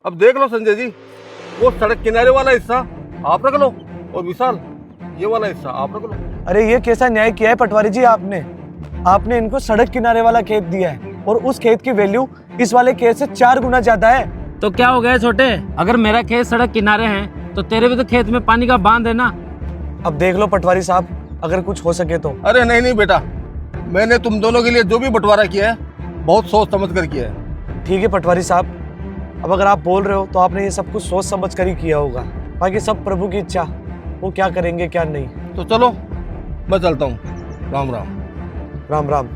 अब देख लो संजय जी, वो सड़क किनारे वाला हिस्सा आप रख लो और विशाल ये वाला हिस्सा आप रख लो। अरे ये कैसा न्याय किया है पटवारी जी आपने? आपने इनको सड़क किनारे वाला खेत दिया है और उस खेत की वैल्यू इस वाले खेत से 4 गुना ज्यादा है। तो क्या हो गया छोटे, अगर मेरा खेत सड़क किनारे है तो तेरे भी तो खेत में पानी का बांध है ना। अब देख लो पटवारी साहब, अगर कुछ हो सके तो। अरे नहीं नहीं बेटा, मैंने तुम दोनों के लिए जो भी बंटवारा किया है बहुत सोच समझ कर किया है। ठीक है पटवारी साहब, अब अगर आप बोल रहे हो तो आपने ये सब कुछ सोच समझ कर ही किया होगा। बाकी सब प्रभु की इच्छा, वो क्या करेंगे क्या नहीं। तो चलो मैं चलता हूँ, राम राम। राम राम।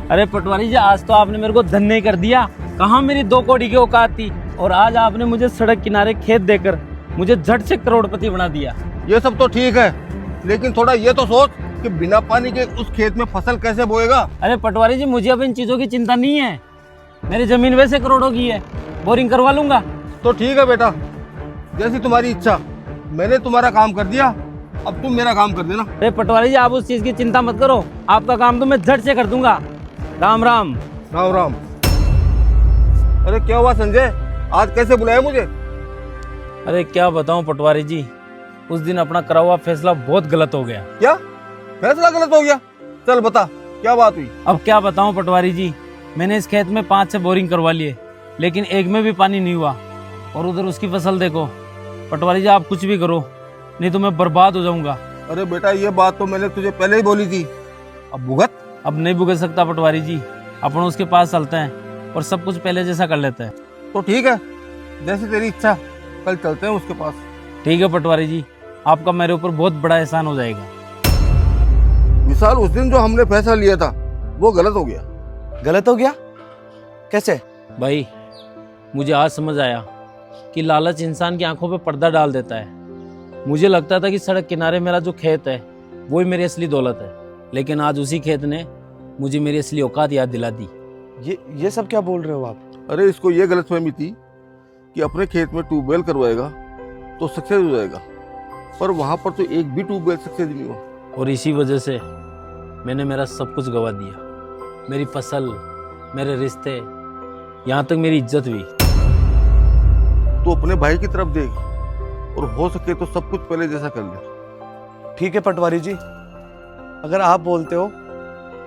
अरे पटवारी जी, आज तो आपने मेरे को धन्य ही कर दिया। कहाँ मेरी 2 कौड़ी की औकात थी और आज आपने मुझे सड़क किनारे खेत देकर मुझे झट से करोड़पति बना दिया। ये सब तो ठीक है, लेकिन थोड़ा ये तो सोच कि बिना पानी के उस खेत में फसल कैसे बोएगा। अरे पटवारी जी, मुझे अब इन चीजों की चिंता नहीं है। मेरी जमीन वैसे करोड़ों की है, बोरिंग करवा लूंगा। तो ठीक है बेटा, जैसी तुम्हारी इच्छा। मैंने तुम्हारा काम कर दिया, अब तुम मेरा काम कर देना। अरे पटवारी जी, आप उस चीज की चिंता मत करो, आपका काम तो मैं झट से कर दूंगा। राम राम। राम राम। अरे क्या हुआ संजय, आज कैसे बुलाया मुझे? अरे क्या बताऊं पटवारी जी, उस दिन अपना करा हुआ फैसला बहुत गलत हो गया। क्या फैसला गलत हो गया? चल बता क्या बात हुई। अब क्या बताऊं पटवारी जी, मैंने इस खेत में 5 से बोरिंग करवा लिए, लेकिन एक में भी पानी नहीं हुआ। और उधर उसकी फसल देखो। पटवारी जी, आप कुछ भी करो, नहीं तो मैं बर्बाद हो जाऊंगा। अरे बेटा, ये बात तो मैंने तुझे पहले ही बोली थी, अब भुगत। अब नहीं भुगत सकता पटवारी जी, अपन उसके पास चलते हैं और सब कुछ पहले जैसा कर लेते हैं। तो ठीक है, जैसी तेरी इच्छा, कल चलते हैं उसके पास। ठीक है पटवारी जी, आपका मेरे ऊपर बहुत बड़ा एहसान हो जाएगा। विशाल, उस दिन जो हमने फैसला लिया था वो गलत हो गया। गलत हो गया? कैसे? भाई, मुझे आज समझ आया कि लालच इंसान की आंखों पे पर्दा डाल देता है। मुझे लगता था कि सड़क किनारे मेरा जो खेत है वही मेरी असली दौलत है, लेकिन आज उसी खेत ने मुझे मेरी असली औकात याद दिला दी। ये सब क्या बोल रहे हो आप? अरे इसको ये गलतफहमी थी कि अपने खेत में ट्यूबवेल करवाएगा तो सक्सेस हो जाएगा, पर वहां पर तो एक भी ट्यूबवेल सक्सेस नहीं हुआ। और इसी वजह से मैंने मेरा सब कुछ गवा दिया, मेरी फसल, मेरे रिश्ते, यहाँ तक मेरी इज्जत भी। तो अपने भाई की तरफ देख और हो सके तो सब कुछ पहले जैसा कर ले। ठीक है पटवारी जी, अगर आप बोलते हो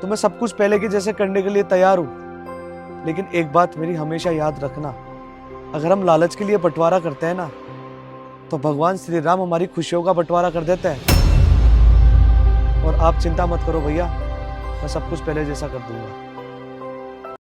तो मैं सब कुछ पहले के जैसे करने के लिए तैयार हूँ। लेकिन एक बात मेरी हमेशा याद रखना, अगर हम लालच के लिए बंटवारा करते हैं ना, तो भगवान श्री राम हमारी खुशियों का बंटवारा कर देते हैं। और आप चिंता मत करो भैया, मैं सब कुछ पहले जैसा कर दूंगा।